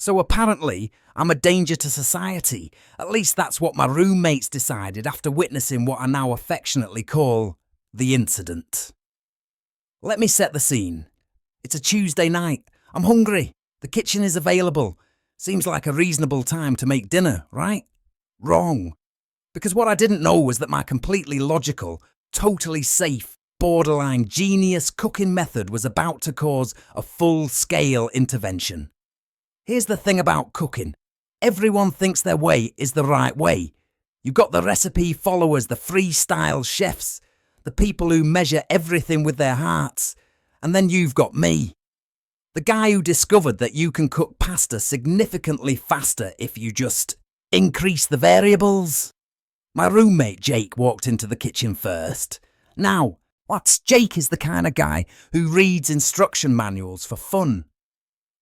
So apparently, I'm a danger to society. At least that's what my roommates decided after witnessing what I now affectionately call the incident. Let me set the scene. It's a Tuesday night. I'm hungry. The kitchen is available. Seems like a reasonable time to make dinner, right? Wrong. Because what I didn't know was that my completely logical, totally safe, borderline genius cooking method was about to cause a full-scale intervention. Here's the thing about cooking. Everyone thinks their way is the right way. You've got the recipe followers, the freestyle chefs, the people who measure everything with their hearts. And then you've got me. The guy who discovered that you can cook pasta significantly faster if you just increase the variables. My roommate Jake walked into the kitchen first. Now, Jake is the kind of guy who reads instruction manuals for fun.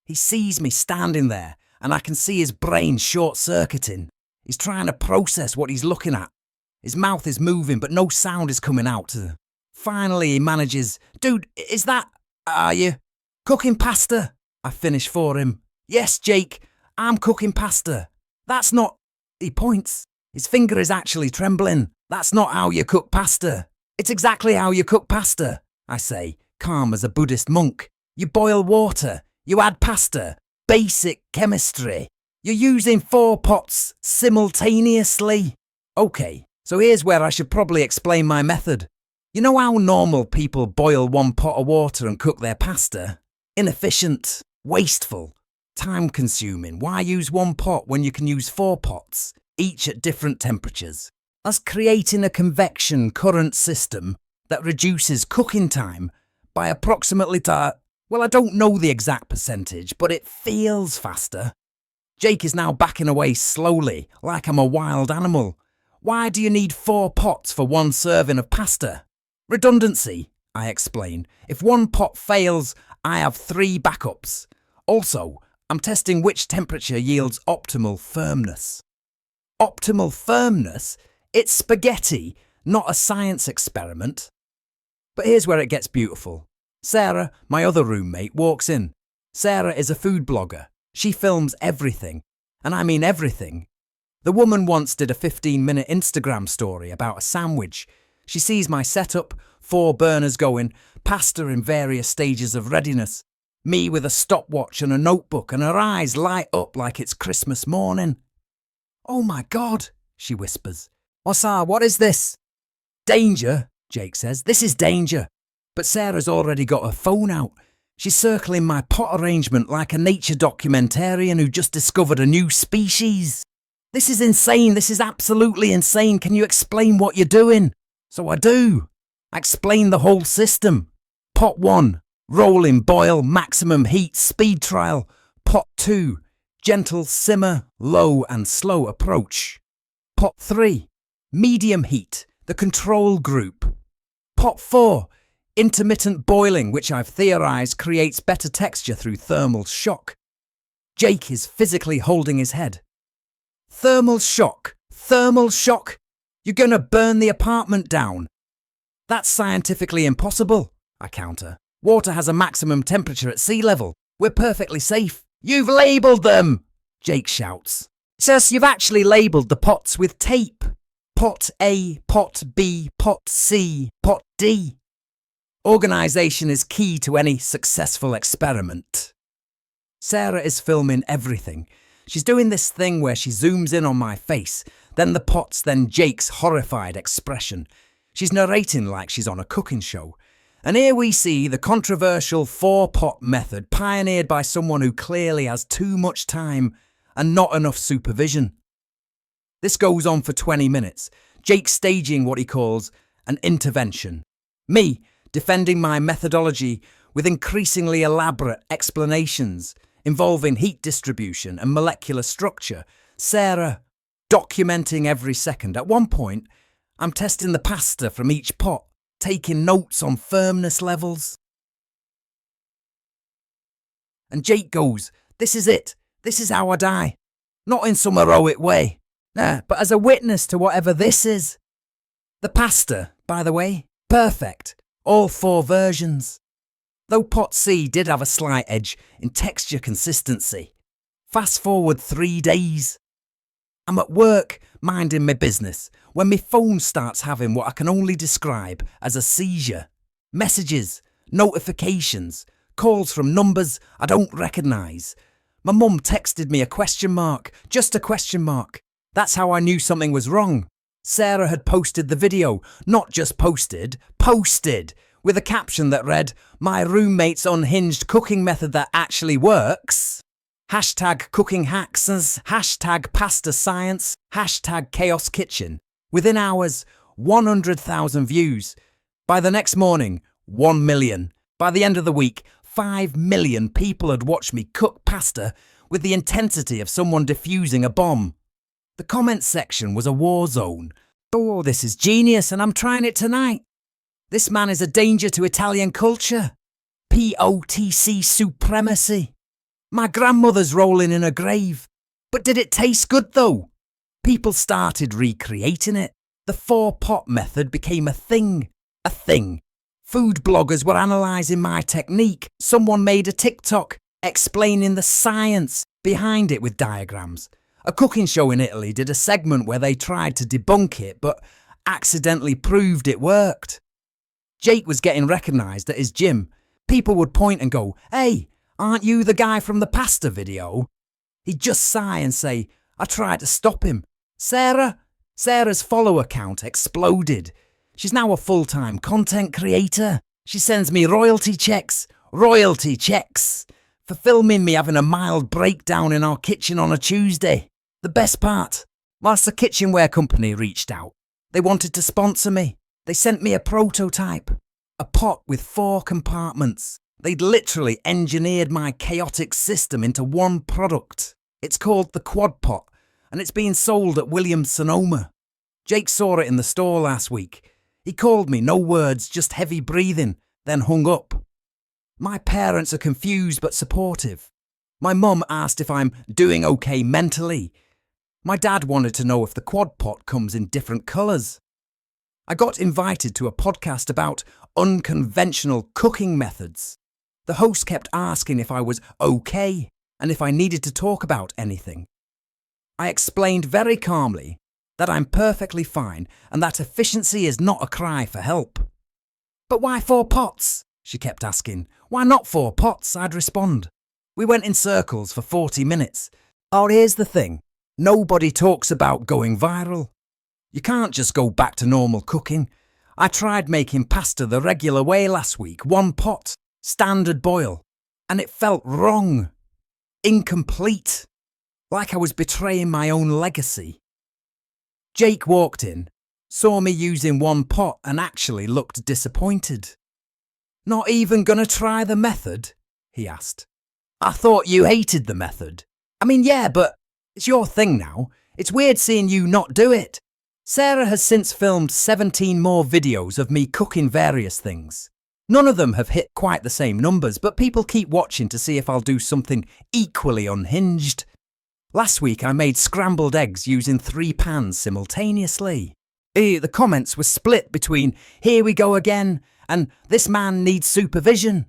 He sees me standing there and I can see his brain short-circuiting. He's trying to process what he's looking at. His mouth is moving but no sound is coming out. Finally he manages, "Dude, are you cooking pasta?" I finish for him. "Yes, Jake, I'm cooking pasta." "That's not..." He points. His finger is actually trembling. "That's not how you cook pasta." "It's exactly how you cook pasta," I say, calm as a Buddhist monk. "You boil water. You add pasta. Basic chemistry. You're using 4 pots simultaneously." Okay, so here's where I should probably explain my method. You know how normal people boil 1 pot of water and cook their pasta? Inefficient, wasteful, time-consuming. Why use 1 pot when you can use 4 pots, each at different temperatures? That's creating a convection current system that reduces cooking time by approximately I don't know the exact percentage, but it feels faster. Jake is now backing away slowly, like I'm a wild animal. "Why do you need 4 pots for 1 serving of pasta?" "Redundancy," I explain. "If 1 pot fails, I have 3 backups. Also, I'm testing which temperature yields optimal firmness." Optimal firmness? It's spaghetti, not a science experiment. But here's where it gets beautiful. Sarah, my other roommate, walks in. Sarah is a food blogger. She films everything, and I mean everything. The woman once did a 15-minute Instagram story about a sandwich. She sees my setup, 4 burners going, pasta in various stages of readiness, me with a stopwatch and a notebook, and her eyes light up like it's Christmas morning. "Oh my God," she whispers. What is this?" "Danger," Jake says. "This is danger." But Sarah's already got her phone out. She's circling my pot arrangement like a nature documentarian who just discovered a new species. "This is insane. This is absolutely insane. Can you explain what you're doing?" So I do. I explain the whole system. Pot 1, rolling, boil, maximum heat, speed trial. Pot 2, gentle simmer, low and slow approach. Pot 3, medium heat, the control group. Pot 4, intermittent boiling, which I've theorised creates better texture through thermal shock. Jake is physically holding his head. Thermal shock? Thermal shock? You're going to burn the apartment down. That's scientifically impossible, I counter. Water has a maximum temperature at sea level. We're perfectly safe. "You've labelled them!" Jake shouts. "Sus, you've actually labelled the pots with tape. Pot A, Pot B, Pot C, Pot D. Organisation is key to any successful experiment." Sarah is filming everything. She's doing this thing where she zooms in on my face, then the pots, then Jake's horrified expression. She's narrating like she's on a cooking show. And here we see the controversial 4-pot method pioneered by someone who clearly has too much time and not enough supervision. This goes on for 20 minutes, Jake staging what he calls an intervention. Me defending my methodology with increasingly elaborate explanations involving heat distribution and molecular structure. Sarah documenting every second. At one point, I'm testing the pasta from each pot, taking notes on firmness levels. And Jake goes, "This is it. This is how I die. Not in some heroic way. Nah, but as a witness to whatever this is." The pasta, by the way, perfect. All 4 versions. Though pot C did have a slight edge in texture consistency. Fast forward 3 days. I'm at work, minding my business, when my phone starts having what I can only describe as a seizure. Messages, notifications, calls from numbers I don't recognise. My mum texted me a question mark, just a question mark. That's how I knew something was wrong. Sarah had posted the video, not just posted, with a caption that read, "My roommate's unhinged cooking method that actually works." Hashtag cooking hacks, hashtag pasta science, hashtag chaos kitchen. Within hours, 100,000 views. By the next morning, 1 million. By the end of the week, 5 million people had watched me cook pasta with the intensity of someone defusing a bomb. The comments section was a war zone. "Oh, this is genius and I'm trying it tonight. This man is a danger to Italian culture. POTC supremacy. My grandmother's rolling in her grave. But did it taste good though?" People started recreating it. The 4-pot method became a thing. A thing. Food bloggers were analysing my technique. Someone made a TikTok explaining the science behind it with diagrams. A cooking show in Italy did a segment where they tried to debunk it but accidentally proved it worked. Jake was getting recognised at his gym. People would point and go, "Hey, aren't you the guy from the pasta video?" He'd just sigh and say, "I tried to stop him." Sarah's follower count exploded. She's now a full-time content creator. She sends me royalty checks, for filming me having a mild breakdown in our kitchen on a Tuesday. The best part, whilst the kitchenware company reached out, they wanted to sponsor me. They sent me a prototype, a pot with 4 compartments. They'd literally engineered my chaotic system into one product. It's called the Quad Pot, and it's being sold at Williams Sonoma. Jake saw it in the store last week. He called me, no words, just heavy breathing, then hung up. My parents are confused but supportive. My mum asked if I'm doing okay mentally. My dad wanted to know if the Quad Pot comes in different colours. I got invited to a podcast about unconventional cooking methods. The host kept asking if I was okay and if I needed to talk about anything. I explained very calmly that I'm perfectly fine and that efficiency is not a cry for help. "But why 4 pots?" she kept asking. "Why not 4 pots?" I'd respond. We went in circles for 40 minutes. Oh, here's the thing. Nobody talks about going viral. You can't just go back to normal cooking. I tried making pasta the regular way last week, 1 pot, standard boil, and it felt wrong, incomplete, like I was betraying my own legacy. Jake walked in, saw me using 1 pot and actually looked disappointed. "Not even gonna try the method?" he asked. "I thought you hated the method." "I mean, yeah, but it's your thing now. It's weird seeing you not do it." Sarah has since filmed 17 more videos of me cooking various things. None of them have hit quite the same numbers, but people keep watching to see if I'll do something equally unhinged. Last week I made scrambled eggs using 3 pans simultaneously. The comments were split between "here we go again" and "this man needs supervision."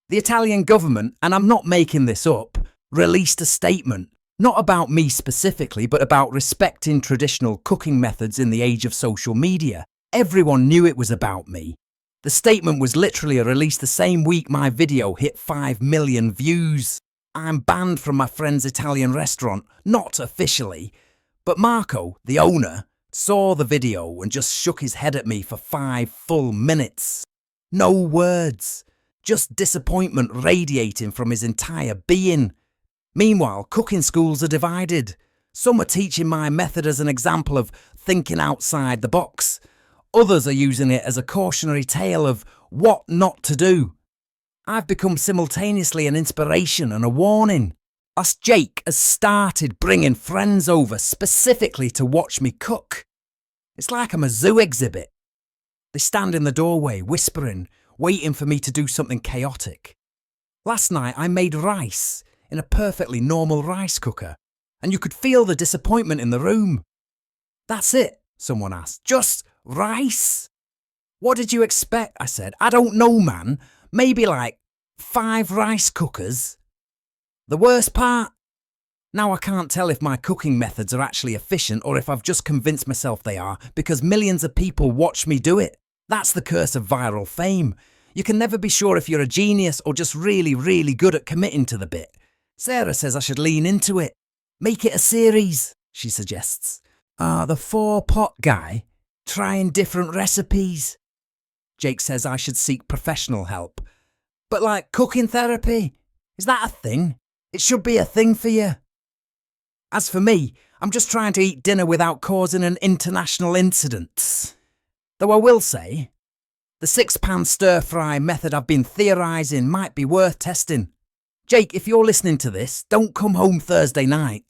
The Italian government, and I'm not making this up, released a statement, not about me specifically, but about respecting traditional cooking methods in the age of social media. Everyone knew it was about me. The statement was literally released the same week my video hit 5 million views. I'm banned from my friend's Italian restaurant, not officially, but Marco, the owner, saw the video and just shook his head at me for 5 full minutes. No words, just disappointment radiating from his entire being. Meanwhile, cooking schools are divided. Some are teaching my method as an example of thinking outside the box. Others are using it as a cautionary tale of what not to do. I've become simultaneously an inspiration and a warning. Us Jake has started bringing friends over specifically to watch me cook. It's like I'm a zoo exhibit. They stand in the doorway whispering, waiting for me to do something chaotic. Last night I made rice in a perfectly normal rice cooker, and you could feel the disappointment in the room. "That's it?" someone asked. "Just rice?" "What did you expect?" I said. "I don't know, man. Maybe like 5 rice cookers." The worst part? Now I can't tell if my cooking methods are actually efficient or if I've just convinced myself they are because millions of people watch me do it. That's the curse of viral fame. You can never be sure if you're a genius or just really, really good at committing to the bit. Sarah says I should lean into it. Make it a series, she suggests. The 4-pot guy trying different recipes. Jake says I should seek professional help. But like cooking therapy, is that a thing? It should be a thing for you. As for me, I'm just trying to eat dinner without causing an international incident. Though I will say, the 6-pan stir-fry method I've been theorising might be worth testing. Jake, if you're listening to this, don't come home Thursday night.